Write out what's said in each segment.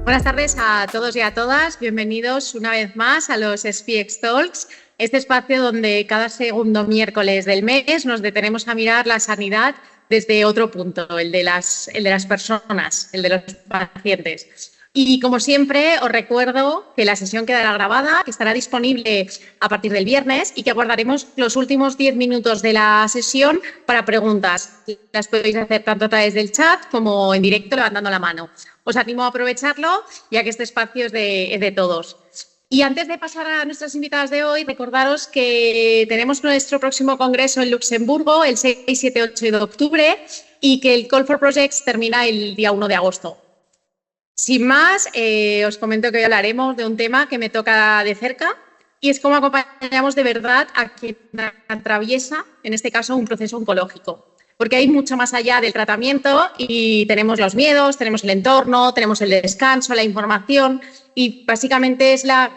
Buenas tardes a todos y a todas. Bienvenidos una vez más a los SPX Talks, este espacio donde cada segundo miércoles del mes nos detenemos a mirar la sanidad desde otro punto, el de las personas, el de los pacientes. Y como siempre, os recuerdo que la sesión quedará grabada, que estará disponible a partir del viernes y que guardaremos los últimos 10 minutos de la sesión para preguntas. Las podéis hacer tanto a través del chat como en directo levantando la mano. Os animo a aprovecharlo, ya que este espacio es de todos. Y antes de pasar a nuestras invitadas de hoy, recordaros que tenemos nuestro próximo congreso en Luxemburgo el 6, 7, 8 de octubre y que el Call for Projects termina el día 1 de agosto. Sin más, os comento que hoy hablaremos de un tema que me toca de cerca y es cómo acompañamos de verdad a quien atraviesa, en este caso, un proceso oncológico. Porque hay mucho más allá del tratamiento y tenemos los miedos, tenemos el entorno, tenemos el descanso, la información y básicamente es la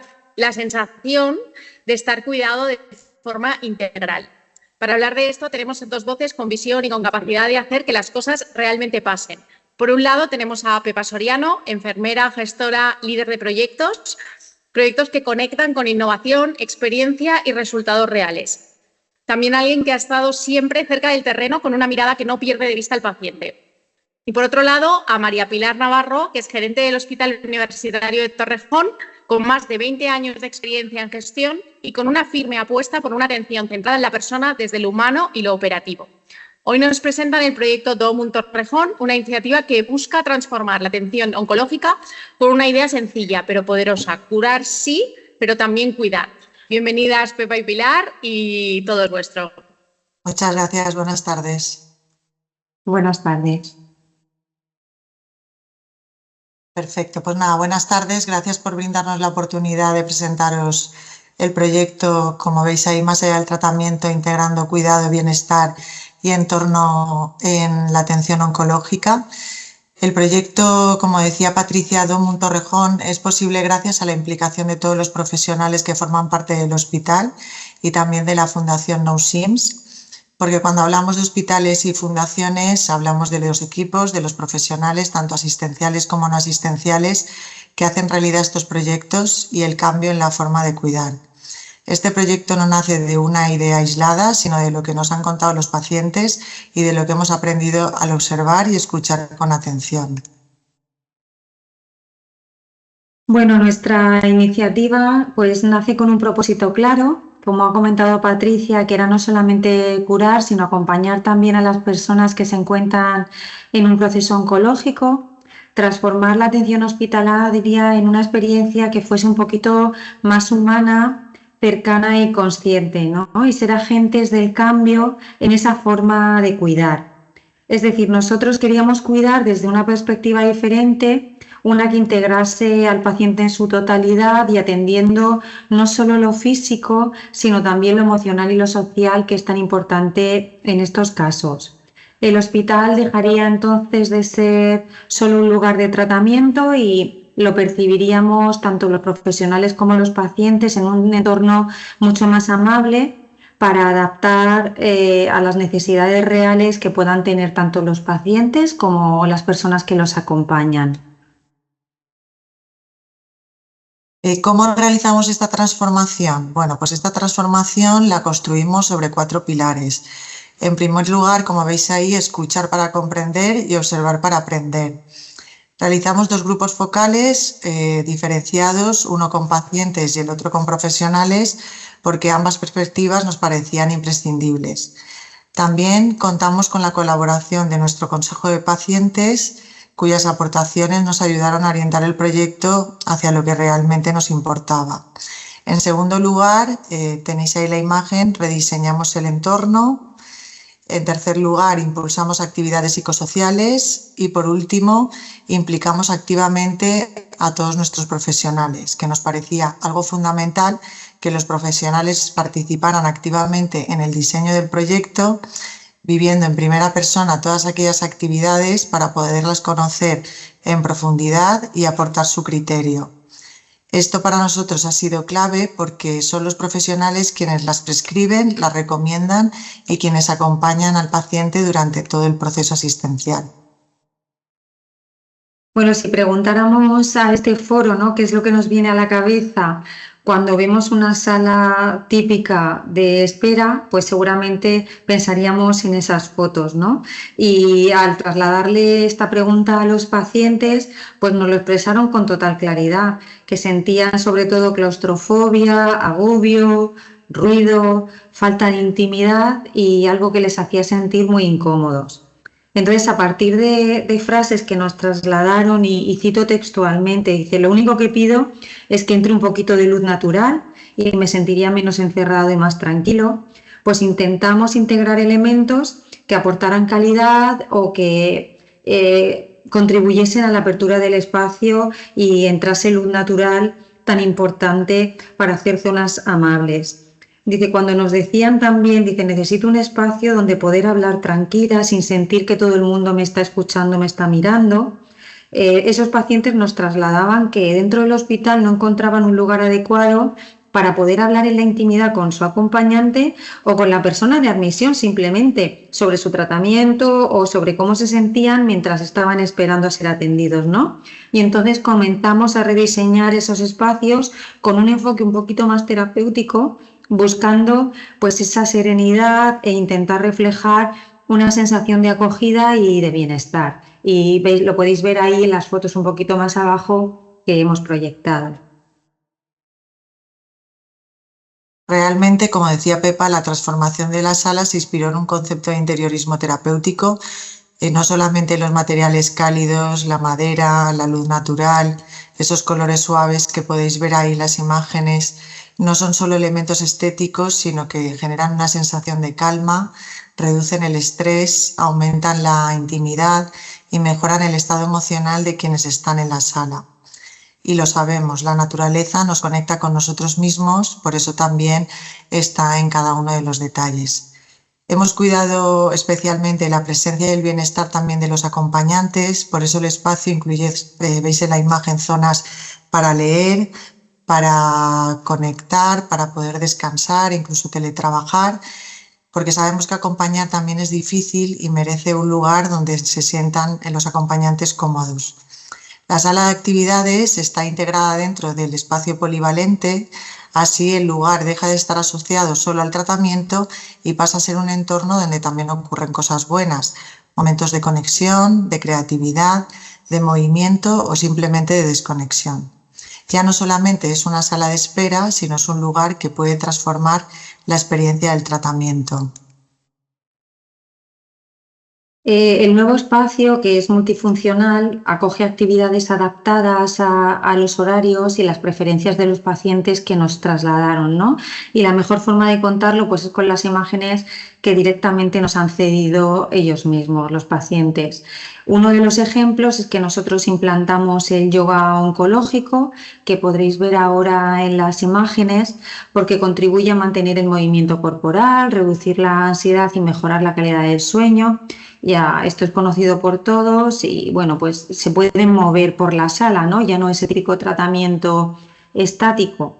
sensación de estar cuidado de forma integral. Para hablar de esto tenemos dos voces con visión y con capacidad de hacer que las cosas realmente pasen. Por un lado tenemos a Pepa Soriano, enfermera, gestora, líder de proyectos que conectan con innovación, experiencia y resultados reales. También alguien que ha estado siempre cerca del terreno con una mirada que no pierde de vista al paciente. Y por otro lado, a María Pilar Navarro, que es gerente del Hospital Universitario de Torrejón, con más de 20 años de experiencia en gestión y con una firme apuesta por una atención centrada en la persona desde lo humano y lo operativo. Hoy nos presentan el proyecto DOMUN Torrejón, una iniciativa que busca transformar la atención oncológica con una idea sencilla pero poderosa: curar sí, pero también cuidar. Bienvenidas Pepa y Pilar y todo es vuestro. Muchas gracias, buenas tardes. Buenas tardes. Perfecto, pues nada, buenas tardes, gracias por brindarnos la oportunidad de presentaros el proyecto, como veis ahí, más allá del tratamiento, integrando cuidado, bienestar y entorno en la atención oncológica. El proyecto, como decía Patricia, DOMUN Torrejón, es posible gracias a la implicación de todos los profesionales que forman parte del hospital y también de la Fundación No Sims, porque cuando hablamos de hospitales y fundaciones hablamos de los equipos, de los profesionales, tanto asistenciales como no asistenciales, que hacen realidad estos proyectos y el cambio en la forma de cuidar. Este proyecto no nace de una idea aislada, sino de lo que nos han contado los pacientes y de lo que hemos aprendido al observar y escuchar con atención. Bueno, nuestra iniciativa pues nace con un propósito claro, como ha comentado Patricia, que era no solamente curar, sino acompañar también a las personas que se encuentran en un proceso oncológico, transformar la atención hospitalaria en una experiencia que fuese un poquito más humana, cercana y consciente, ¿no? Y ser agentes del cambio en esa forma de cuidar. Es decir, nosotros queríamos cuidar desde una perspectiva diferente, una que integrase al paciente en su totalidad y atendiendo no solo lo físico, sino también lo emocional y lo social, que es tan importante en estos casos. El hospital dejaría entonces de ser solo un lugar de tratamiento y lo percibiríamos tanto los profesionales como los pacientes en un entorno mucho más amable para adaptar a las necesidades reales que puedan tener tanto los pacientes como las personas que los acompañan. ¿Cómo realizamos esta transformación? Bueno, pues esta transformación la construimos sobre 4 pilares. En primer lugar, como veis ahí, escuchar para comprender y observar para aprender. Realizamos 2 grupos focales diferenciados, uno con pacientes y el otro con profesionales, porque ambas perspectivas nos parecían imprescindibles. También contamos con la colaboración de nuestro Consejo de Pacientes, cuyas aportaciones nos ayudaron a orientar el proyecto hacia lo que realmente nos importaba. En segundo lugar, tenéis ahí la imagen, rediseñamos el entorno. En tercer lugar, impulsamos actividades psicosociales y, por último, implicamos activamente a todos nuestros profesionales, que nos parecía algo fundamental que los profesionales participaran activamente en el diseño del proyecto, viviendo en primera persona todas aquellas actividades para poderlas conocer en profundidad y aportar su criterio. Esto para nosotros ha sido clave porque son los profesionales quienes las prescriben, las recomiendan y quienes acompañan al paciente durante todo el proceso asistencial. Bueno, si preguntáramos a este foro, ¿no?, qué es lo que nos viene a la cabeza cuando vemos una sala típica de espera, pues seguramente pensaríamos en esas fotos, ¿no? Y al trasladarle esta pregunta a los pacientes, pues nos lo expresaron con total claridad, que sentían sobre todo claustrofobia, agobio, ruido, falta de intimidad y algo que les hacía sentir muy incómodos. Entonces, a partir de frases que nos trasladaron, y cito textualmente, dice: lo único que pido es que entre un poquito de luz natural y me sentiría menos encerrado y más tranquilo. Pues intentamos integrar elementos que aportaran calidad o que contribuyesen a la apertura del espacio y entrase luz natural, tan importante para hacer zonas amables. Dice, cuando nos decían también, dice, necesito un espacio donde poder hablar tranquila, sin sentir que todo el mundo me está escuchando, me está mirando. Esos pacientes nos trasladaban que dentro del hospital no encontraban un lugar adecuado para poder hablar en la intimidad con su acompañante o con la persona de admisión, simplemente sobre su tratamiento o sobre cómo se sentían mientras estaban esperando a ser atendidos, ¿no? Y entonces comenzamos a rediseñar esos espacios con un enfoque un poquito más terapéutico, buscando pues esa serenidad e intentar reflejar una sensación de acogida y de bienestar. Y veis, lo podéis ver ahí en las fotos un poquito más abajo que hemos proyectado. Realmente, como decía Pepa, la transformación de la sala se inspiró en un concepto de interiorismo terapéutico, no solamente los materiales cálidos, la madera, la luz natural, esos colores suaves que podéis ver ahí en las imágenes, no son solo elementos estéticos, sino que generan una sensación de calma, reducen el estrés, aumentan la intimidad y mejoran el estado emocional de quienes están en la sala. Y lo sabemos, la naturaleza nos conecta con nosotros mismos, por eso también está en cada uno de los detalles. Hemos cuidado especialmente la presencia y el bienestar también de los acompañantes, por eso el espacio incluye, veis en la imagen, zonas para leer, para conectar, para poder descansar, incluso teletrabajar, porque sabemos que acompañar también es difícil y merece un lugar donde se sientan los acompañantes cómodos. La sala de actividades está integrada dentro del espacio polivalente, así el lugar deja de estar asociado solo al tratamiento y pasa a ser un entorno donde también ocurren cosas buenas, momentos de conexión, de creatividad, de movimiento o simplemente de desconexión. Ya no solamente es una sala de espera, sino es un lugar que puede transformar la experiencia del tratamiento. El nuevo espacio, que es multifuncional, acoge actividades adaptadas a los horarios y las preferencias de los pacientes que nos trasladaron, ¿no? Y la mejor forma de contarlo, pues, es con las imágenes que directamente nos han cedido ellos mismos, los pacientes. Uno de los ejemplos es que nosotros implantamos el yoga oncológico, que podréis ver ahora en las imágenes, porque contribuye a mantener el movimiento corporal, reducir la ansiedad y mejorar la calidad del sueño. Ya esto es conocido por todos y bueno, pues se pueden mover por la sala, ¿no? Ya no es el típico tratamiento estático.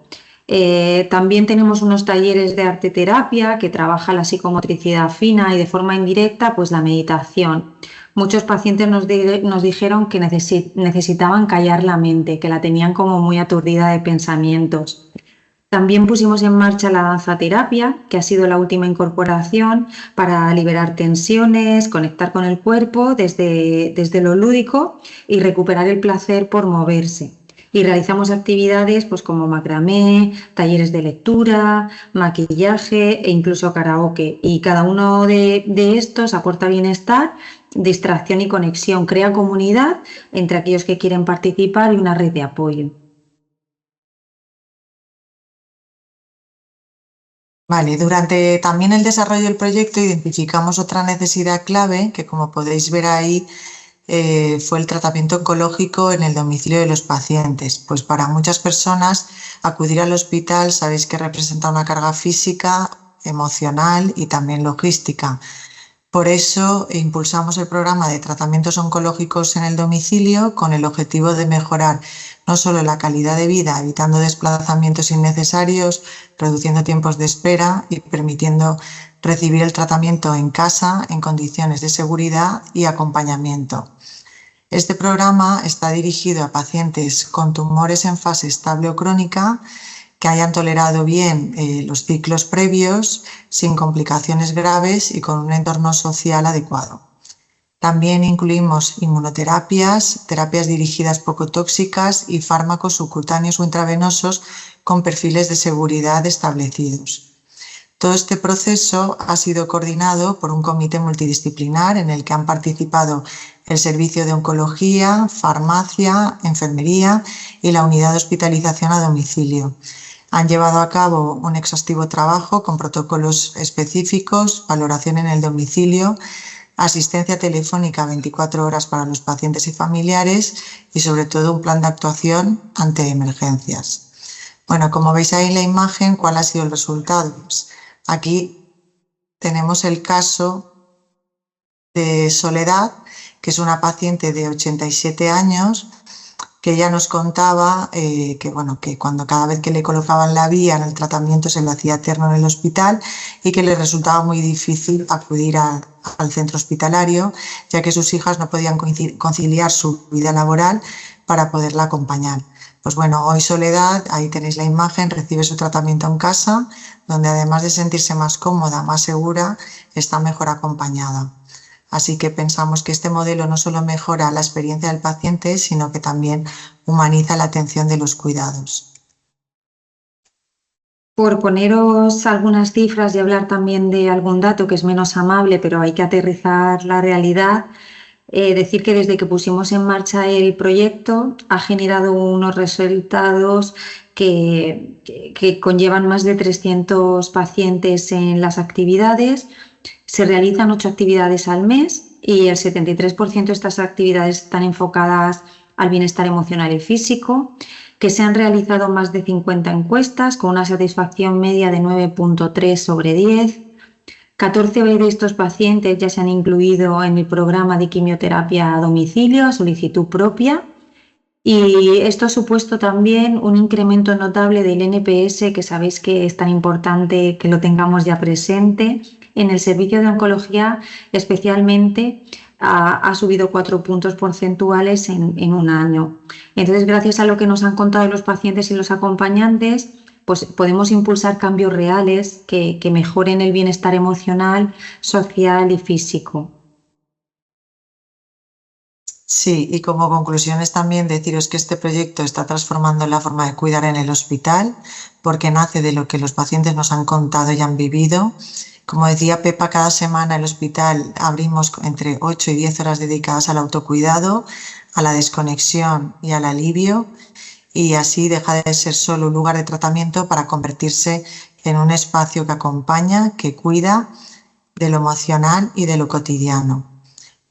También tenemos unos talleres de arte terapia que trabaja la psicomotricidad fina y de forma indirecta pues la meditación. Muchos pacientes nos dijeron que necesitaban callar la mente, que la tenían como muy aturdida de pensamientos. También pusimos en marcha la danza terapia, que ha sido la última incorporación para liberar tensiones, conectar con el cuerpo desde lo lúdico y recuperar el placer por moverse. Y realizamos actividades pues, como macramé, talleres de lectura, maquillaje e incluso karaoke. Y cada uno de estos aporta bienestar, distracción y conexión, crea comunidad entre aquellos que quieren participar y una red de apoyo. Vale, durante también el desarrollo del proyecto identificamos otra necesidad clave que, como podéis ver ahí, fue el tratamiento oncológico en el domicilio de los pacientes. Pues para muchas personas acudir al hospital sabéis que representa una carga física, emocional y también logística. Por eso impulsamos el programa de tratamientos oncológicos en el domicilio con el objetivo de mejorar no solo la calidad de vida, evitando desplazamientos innecesarios, reduciendo tiempos de espera y permitiendo recibir el tratamiento en casa en condiciones de seguridad y acompañamiento. Este programa está dirigido a pacientes con tumores en fase estable o crónica que hayan tolerado bien los ciclos previos, sin complicaciones graves y con un entorno social adecuado. También incluimos inmunoterapias, terapias dirigidas poco tóxicas y fármacos subcutáneos o intravenosos con perfiles de seguridad establecidos. Todo este proceso ha sido coordinado por un comité multidisciplinar en el que han participado el Servicio de Oncología, Farmacia, Enfermería y la Unidad de Hospitalización a Domicilio. Han llevado a cabo un exhaustivo trabajo con protocolos específicos, valoración en el domicilio, asistencia telefónica 24 horas para los pacientes y familiares y sobre todo un plan de actuación ante emergencias. Bueno, como veis ahí en la imagen, ¿cuál ha sido el resultado? Pues aquí tenemos el caso de Soledad, que es una paciente de 87 años, que ella nos contaba que cuando cada vez que le colocaban la vía en el tratamiento se lo hacía eterno en el hospital y que le resultaba muy difícil acudir al centro hospitalario, ya que sus hijas no podían conciliar su vida laboral para poderla acompañar. Pues bueno, hoy Soledad, ahí tenéis la imagen, recibe su tratamiento en casa, donde además de sentirse más cómoda, más segura, está mejor acompañada. Así que pensamos que este modelo no solo mejora la experiencia del paciente, sino que también humaniza la atención de los cuidados. Por poneros algunas cifras y hablar también de algún dato que es menos amable, pero hay que aterrizar la realidad, decir que desde que pusimos en marcha el proyecto ha generado unos resultados que conllevan más de 300 pacientes en las actividades. Se realizan 8 actividades al mes y el 73% de estas actividades están enfocadas al bienestar emocional y físico, que se han realizado más de 50 encuestas con una satisfacción media de 9.3 sobre 10. 14 de estos pacientes ya se han incluido en el programa de quimioterapia a domicilio a solicitud propia. Y esto ha supuesto también un incremento notable del NPS, que sabéis que es tan importante que lo tengamos ya presente. En el servicio de oncología especialmente ha subido 4 puntos porcentuales en un año. Entonces, gracias a lo que nos han contado los pacientes y los acompañantes, pues podemos impulsar cambios reales que mejoren el bienestar emocional, social y físico. Sí, y como conclusiones también deciros que este proyecto está transformando la forma de cuidar en el hospital, porque nace de lo que los pacientes nos han contado y han vivido. Como decía Pepa, cada semana en el hospital abrimos entre 8 y 10 horas dedicadas al autocuidado, a la desconexión y al alivio, y así deja de ser solo un lugar de tratamiento para convertirse en un espacio que acompaña, que cuida de lo emocional y de lo cotidiano.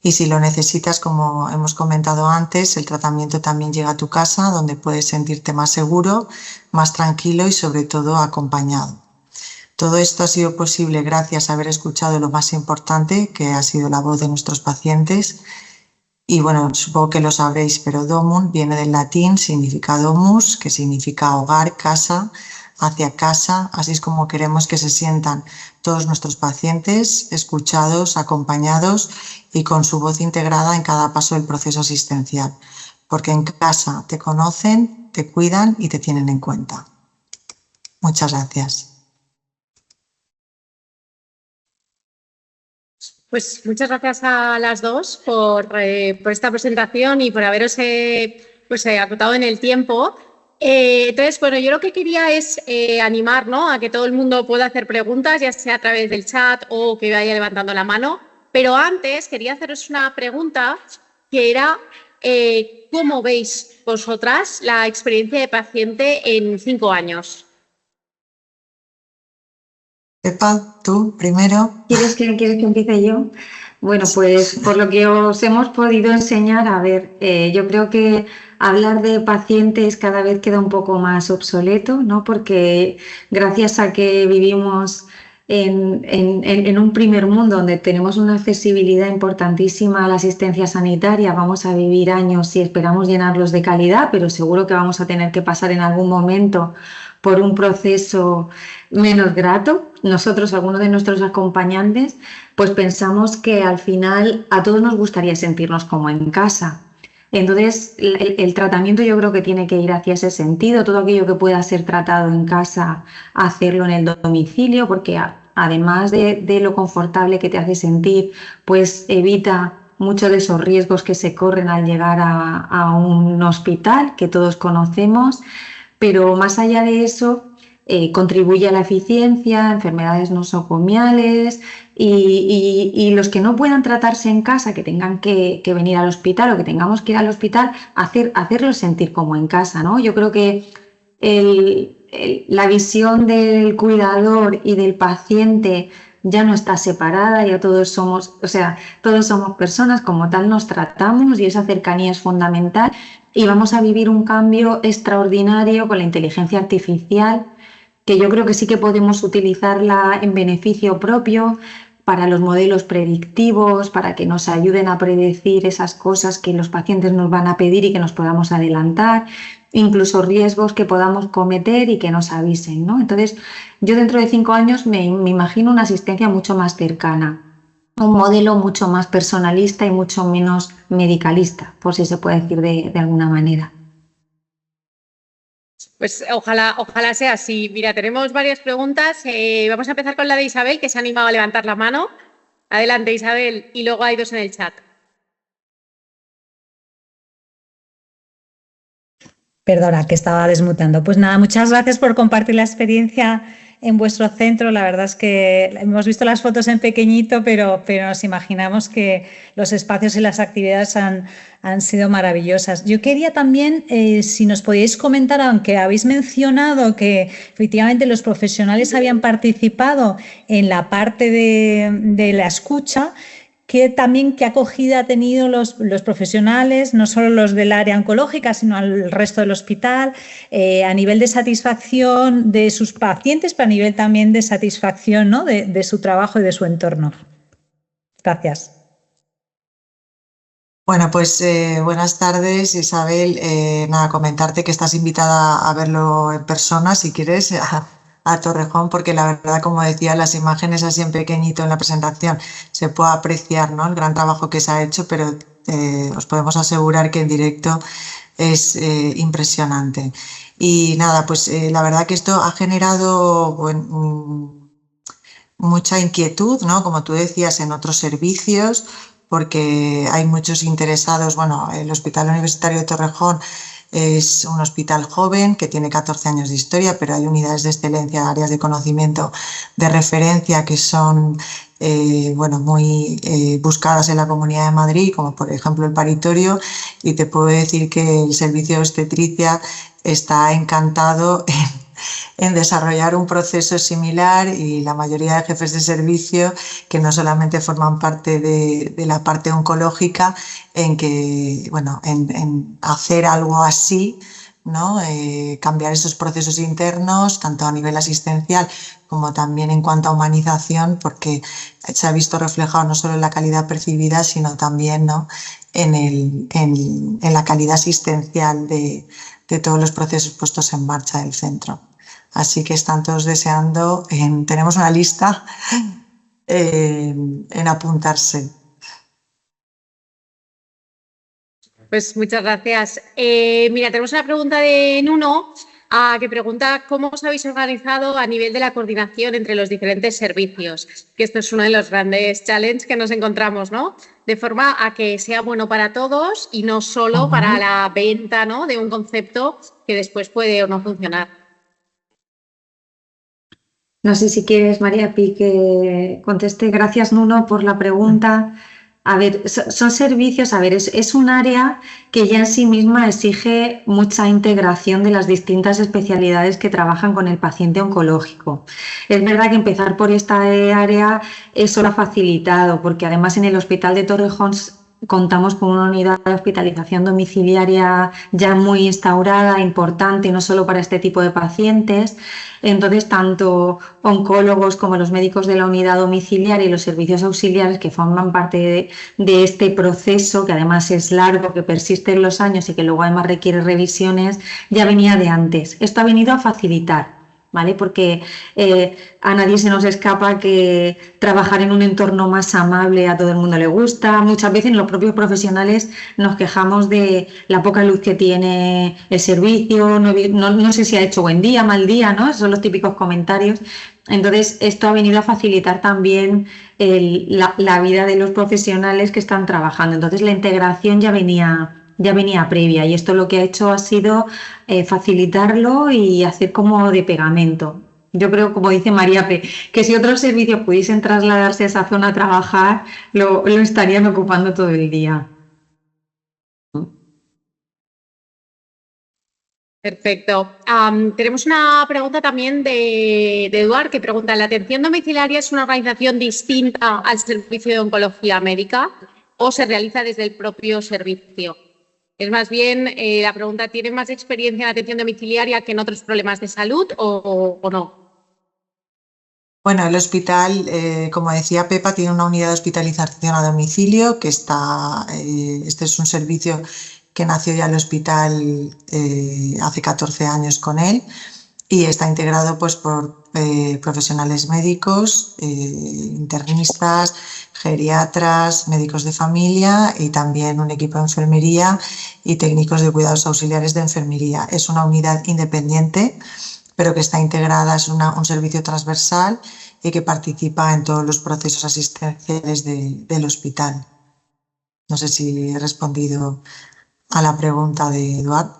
Y si lo necesitas, como hemos comentado antes, el tratamiento también llega a tu casa, donde puedes sentirte más seguro, más tranquilo y sobre todo acompañado. Todo esto ha sido posible gracias a haber escuchado lo más importante, que ha sido la voz de nuestros pacientes. Y bueno, supongo que lo sabréis, pero domum viene del latín, significa domus, que significa hogar, casa, hacia casa. Así es como queremos que se sientan todos nuestros pacientes, escuchados, acompañados y con su voz integrada en cada paso del proceso asistencial. Porque en casa te conocen, te cuidan y te tienen en cuenta. Muchas gracias. Pues muchas gracias a las dos por esta presentación y por haberos acotado en el tiempo. Entonces, bueno, yo lo que quería es animar, ¿no?, a que todo el mundo pueda hacer preguntas, ya sea a través del chat o que vaya levantando la mano. Pero antes quería haceros una pregunta que era ¿cómo veis vosotras la experiencia de paciente en 5 años? Pepa, tú primero. ¿Quieres que empiece yo? Bueno, pues por lo que os hemos podido enseñar, a ver, yo creo que hablar de pacientes cada vez queda un poco más obsoleto, ¿no? Porque gracias a que vivimos en un primer mundo donde tenemos una accesibilidad importantísima a la asistencia sanitaria, vamos a vivir años y esperamos llenarlos de calidad, pero seguro que vamos a tener que pasar en algún momento por un proceso menos grato. Nosotros, algunos de nuestros acompañantes, pues pensamos que al final a todos nos gustaría sentirnos como en casa. Entonces, el tratamiento yo creo que tiene que ir hacia ese sentido, todo aquello que pueda ser tratado en casa, hacerlo en el domicilio, porque además de lo confortable que te hace sentir, pues evita muchos de esos riesgos que se corren al llegar a un hospital, que todos conocemos, pero más allá de eso, contribuye a la eficiencia, enfermedades nosocomiales y los que no puedan tratarse en casa, que tengan que venir al hospital o que tengamos que ir al hospital, hacerlos sentir como en casa, ¿no? Yo creo que la visión del cuidador y del paciente ya no está separada, ya todos somos personas, como tal nos tratamos y esa cercanía es fundamental y vamos a vivir un cambio extraordinario con la inteligencia artificial, que yo creo que sí que podemos utilizarla en beneficio propio para los modelos predictivos, para que nos ayuden a predecir esas cosas que los pacientes nos van a pedir y que nos podamos adelantar, incluso riesgos que podamos cometer y que nos avisen, ¿no? Entonces, yo dentro de 5 años me imagino una asistencia mucho más cercana, un modelo mucho más personalista y mucho menos medicalista, por si se puede decir de alguna manera. Pues ojalá sea así. Mira, tenemos varias preguntas. Vamos a empezar con la de Isabel, que se ha animado a levantar la mano. Adelante, Isabel. Y luego hay 2 en el chat. Perdona, que estaba desmutando. Pues nada, muchas gracias por compartir la experiencia en vuestro centro. La verdad es que hemos visto las fotos en pequeñito, pero nos imaginamos que los espacios y las actividades han sido maravillosas. Yo quería también, si nos podíais comentar, aunque habéis mencionado que efectivamente los profesionales habían participado en la parte de la escucha, qué acogida ha tenido los profesionales, no solo los del área oncológica, sino al resto del hospital, a nivel de satisfacción de sus pacientes, pero a nivel también de satisfacción, ¿no?, de su trabajo y de su entorno. Gracias. Bueno, pues buenas tardes, Isabel. Nada, comentarte que estás invitada a verlo en persona, si quieres, a Torrejón, porque la verdad, como decía, las imágenes así en pequeñito en la presentación se puede apreciar, ¿no?, el gran trabajo que se ha hecho, pero os podemos asegurar que en directo es impresionante. Y nada, pues la verdad que esto ha generado mucha inquietud, ¿no?, como tú decías, en otros servicios, porque hay muchos interesados. Bueno, el Hospital Universitario de Torrejón es un hospital joven que tiene 14 años de historia, pero hay unidades de excelencia, áreas de conocimiento de referencia que son muy buscadas en la Comunidad de Madrid, como por ejemplo el paritorio, y te puedo decir que el servicio de obstetricia está encantado en desarrollar un proceso similar, y la mayoría de jefes de servicio que no solamente forman parte de la parte oncológica, en hacer algo así, ¿no? Cambiar esos procesos internos, tanto a nivel asistencial como también en cuanto a humanización, porque se ha visto reflejado no solo en la calidad percibida, sino también, ¿no?, en la calidad asistencial de todos los procesos puestos en marcha del centro. Así que están todos deseando, tenemos una lista en apuntarse. Pues muchas gracias. Mira, tenemos una pregunta de Nuno, que pregunta cómo os habéis organizado a nivel de la coordinación entre los diferentes servicios, que esto es uno de los grandes challenges que nos encontramos, ¿no?, de forma a que sea bueno para todos y no solo para la venta, ¿no?, de un concepto que después puede o no funcionar. No sé si quieres, María Pi, que conteste. Gracias, Nuno, por la pregunta. A ver, son servicios, es un área que ya en sí misma exige mucha integración de las distintas especialidades que trabajan con el paciente oncológico. Es verdad que empezar por esta área eso lo ha facilitado, porque además en el Hospital de Torrejón contamos con una unidad de hospitalización domiciliaria ya muy instaurada, importante, no solo para este tipo de pacientes. Entonces, tanto oncólogos como los médicos de la unidad domiciliaria y los servicios auxiliares que forman parte de este proceso, que además es largo, que persiste en los años y que luego además requiere revisiones, ya venía de antes. Esto ha venido a facilitar ¿vale? Porque a nadie se nos escapa que trabajar en un entorno más amable a todo el mundo le gusta. Muchas veces los propios profesionales nos quejamos de la poca luz que tiene el servicio, no sé si ha hecho buen día, mal día, ¿no? Esos son los típicos comentarios. Entonces, esto ha venido a facilitar también la vida de los profesionales que están trabajando. Entonces, la integración ya venía previa, y esto lo que ha hecho ha sido facilitarlo y hacer como de pegamento. Yo creo, como dice María P., que si otros servicios pudiesen trasladarse a esa zona a trabajar, lo estarían ocupando todo el día. Perfecto. Tenemos una pregunta también de Eduard, que pregunta: ¿la atención domiciliaria es una organización distinta al servicio de oncología médica o se realiza desde el propio servicio? Es más bien, la pregunta: ¿tiene más experiencia en atención domiciliaria que en otros problemas de salud o no? Bueno, el hospital, como decía Pepa, tiene una unidad de hospitalización a domicilio que está, este es un servicio que nació ya el hospital hace 14 años con él, y está integrado pues por profesionales médicos, internistas, geriatras, médicos de familia y también un equipo de enfermería y técnicos de cuidados auxiliares de enfermería. Es una unidad independiente, pero que está integrada, es un servicio transversal y que participa en todos los procesos asistenciales del hospital. No sé si he respondido a la pregunta de Eduard.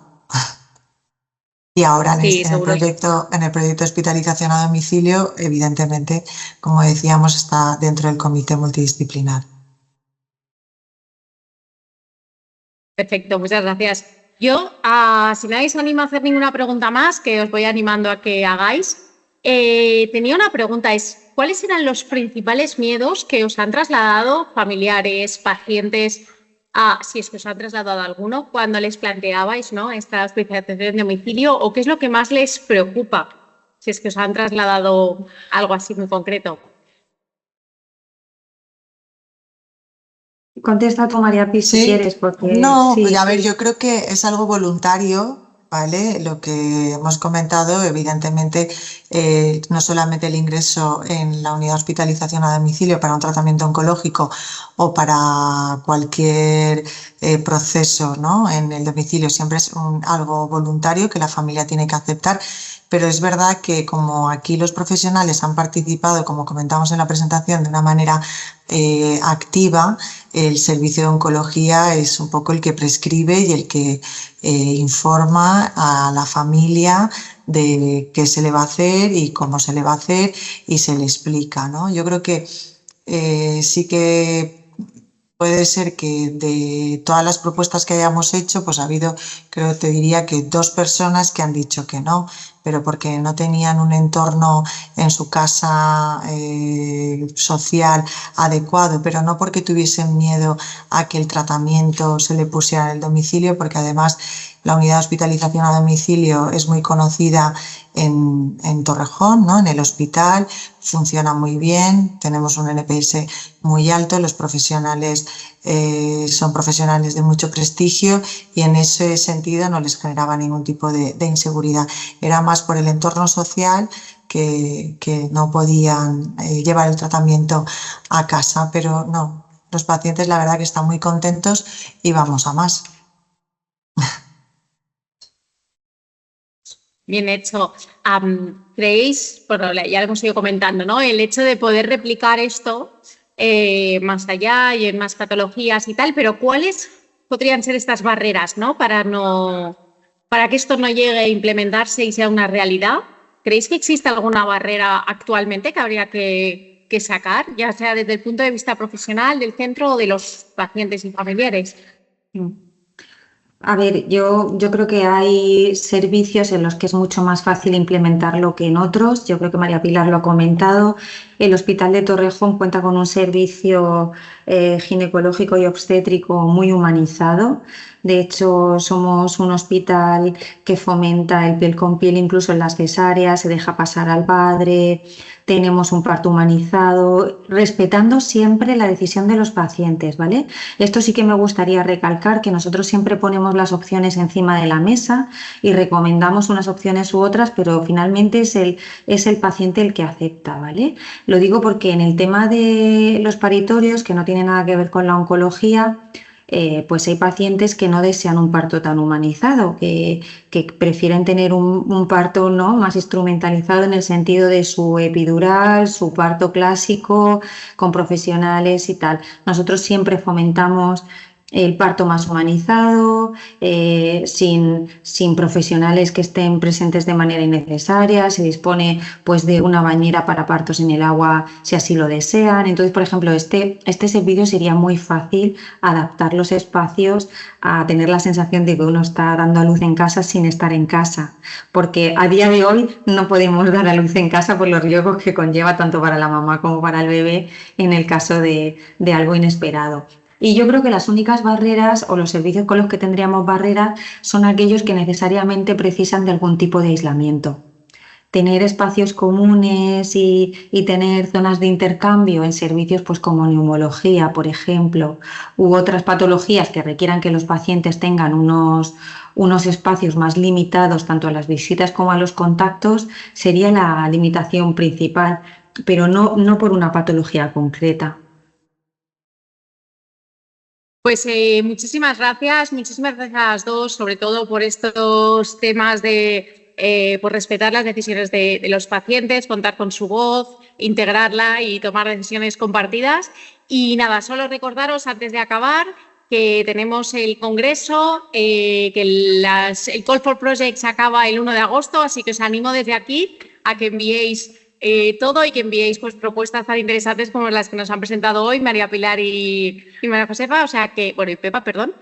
Y ahora Sí, en el proyecto de hospitalización a domicilio, evidentemente, como decíamos, está dentro del comité multidisciplinar. Perfecto, muchas gracias. Yo, si nadie se anima a hacer ninguna pregunta más, que os voy animando a que hagáis, tenía una pregunta, ¿cuáles eran los principales miedos que os han trasladado familiares, pacientes, si es que os han trasladado alguno, cuando les planteabais, ¿no?, esta hospitalización de domicilio, o qué es lo que más les preocupa, si es que os han trasladado algo así muy concreto? Contesta tú, María Pi, si quieres, porque... No, sí. a ver, yo creo que es algo voluntario, ¿vale? Lo que hemos comentado, evidentemente, no solamente el ingreso en la unidad de hospitalización a domicilio para un tratamiento oncológico o para cualquier proceso, ¿no?, en el domicilio, siempre es algo voluntario que la familia tiene que aceptar. Pero es verdad que como aquí los profesionales han participado, como comentamos en la presentación, de una manera activa, el servicio de oncología es un poco el que prescribe y el que informa a la familia de qué se le va a hacer y cómo se le va a hacer, y se le explica, ¿no? Yo creo que sí que puede ser que de todas las propuestas que hayamos hecho, pues ha habido, creo, te diría que 2 personas que han dicho que no, pero porque no tenían un entorno en su casa social adecuado, pero no porque tuviesen miedo a que el tratamiento se le pusiera en el domicilio, porque además la unidad de hospitalización a domicilio es muy conocida en Torrejón, ¿no?, en el hospital, funciona muy bien, tenemos un NPS muy alto, los profesionales son profesionales de mucho prestigio, y en ese sentido no les generaba ningún tipo de inseguridad. Era más por el entorno social que no podían llevar el tratamiento a casa, pero no, los pacientes la verdad que están muy contentos y vamos a más. Bien hecho. ¿Creéis, bueno, ya lo hemos ido comentando, ¿no?, el hecho de poder replicar esto más allá y en más patologías y tal, pero ¿cuáles podrían ser estas barreras, ¿no?, para que esto no llegue a implementarse y sea una realidad? ¿Creéis que existe alguna barrera actualmente que habría que sacar, ya sea desde el punto de vista profesional, del centro o de los pacientes y familiares? A ver, yo creo que hay servicios en los que es mucho más fácil implementarlo que en otros. Yo creo que María Pilar lo ha comentado. El Hospital de Torrejón cuenta con un servicio ginecológico y obstétrico muy humanizado. De hecho, somos un hospital que fomenta el piel con piel incluso en las cesáreas, se deja pasar al padre, tenemos un parto humanizado, respetando siempre la decisión de los pacientes, ¿vale? Esto sí que me gustaría recalcar, que nosotros siempre ponemos las opciones encima de la mesa y recomendamos unas opciones u otras, pero finalmente es el paciente el que acepta, ¿vale? Lo digo porque en el tema de los paritorios, que no tiene nada que ver con la oncología, pues hay pacientes que no desean un parto tan humanizado, que prefieren tener un parto, ¿no?, más instrumentalizado en el sentido de su epidural, su parto clásico, con profesionales y tal. Nosotros siempre fomentamos el parto más humanizado, sin profesionales que estén presentes de manera innecesaria. Se dispone pues de una bañera para partos en el agua si así lo desean. Entonces, por ejemplo, este servicio sería muy fácil adaptar los espacios a tener la sensación de que uno está dando a luz en casa sin estar en casa, porque a día de hoy no podemos dar a luz en casa por los riesgos que conlleva tanto para la mamá como para el bebé en el caso de algo inesperado. Y yo creo que las únicas barreras o los servicios con los que tendríamos barreras son aquellos que necesariamente precisan de algún tipo de aislamiento. Tener espacios comunes y tener zonas de intercambio en servicios pues como neumología, por ejemplo, u otras patologías que requieran que los pacientes tengan unos espacios más limitados tanto a las visitas como a los contactos, sería la limitación principal, pero no por una patología concreta. Pues muchísimas gracias a las dos, sobre todo por estos temas de por respetar las decisiones de los pacientes, contar con su voz, integrarla y tomar decisiones compartidas. Y nada, solo recordaros antes de acabar que tenemos el congreso, que el Call for Projects acaba el 1 de agosto, así que os animo desde aquí a que enviéis todo y que enviéis pues propuestas tan interesantes como las que nos han presentado hoy María Pilar y María Josefa, o sea que, bueno, y Pepa, perdón.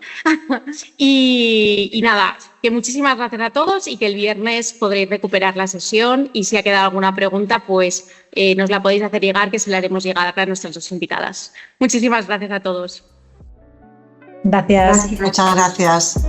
y nada, que muchísimas gracias a todos y que el viernes podréis recuperar la sesión y si ha quedado alguna pregunta, pues nos la podéis hacer llegar, que se la haremos llegar a nuestras dos invitadas. Muchísimas gracias a todos. Gracias. Muchas gracias.